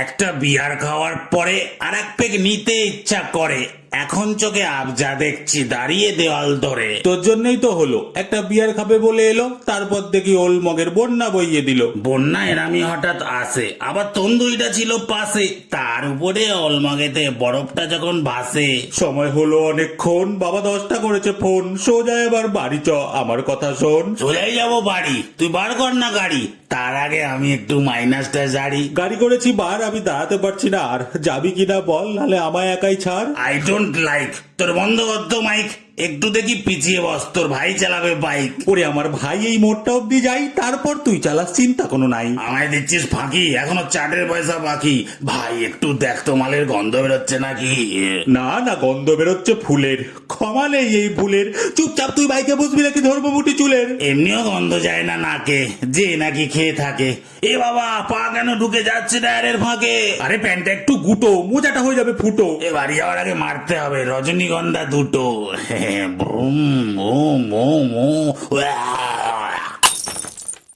একটা বিয়ার খাওয়ার পরে আর এক পেক নিতে ইচ্ছা করে। এখন চোখে আবজা দেখছি দাঁড়িয়ে দেওয়াল ধরে। তোর জন্যই তো হলো, একটা বিয়ার খাবে বলে এলো, তারপর দেখি ওল মগের বন্যা বইয়ে দিল। বন্যা এরামি হঠাৎ আসে, আবার তন্দুরিটা ছিল পাশে, তার উপরে অলমগেতে বরফটা যখন ভাসে। সময় হলো অনেকক্ষণ, বাবা 10টা করেছে ফোন, সোজা এবার বাড়ি চ, আমার কথা শোন। চলেই যাবো বাড়ি, তুই বার কর না গাড়ি, তার আগে আমি একটু মাইনাসটা জারি। গাড়ি করেছি বার, আমি দাঁড়াতে পারছি না আর, যাবি কিনা বল, নাহলে আমায় একাই ছাড়। আই ডোন্ট লাইক তোর বন্ধ কর তো মাইক, একটু দেখি পিছিয়ে বস, তোর ভাই চালাবে বাইক। ওরে আমার ভাই, এই মোড়টা অব্দি যাই, তারপর তুই চালাস, চিন্তা কোনো নাই। আমায় দিচ্ছিস ফাঁকি, এখনো চাটের পয়সা বাকি। ভাই একটু দেখ তো মালের গন্ধ বেরোচ্ছে নাকি। না না, গন্ধ বেরোচ্ছে ফুলের, ক্ষমা নেই এই ফুলের। চুপচাপ তুই বাইকে বসবি নাকি ধরবো মুটি চুলের? এমনিও গন্ধ যায় না নাকে, যে নাকি খেয়ে থাকে। এ বাবা, পা কেন ঢুকে যাচ্ছে টায়ারের ফাঁকে? আরে প্যান্টটা একটু গুটো, মোজাটা হয়ে যাবে ফুটো। এ বাড়ি যাওয়ার আগে মারতে হবে রজনীগন্ধা দুটো। Boom boom boom boom.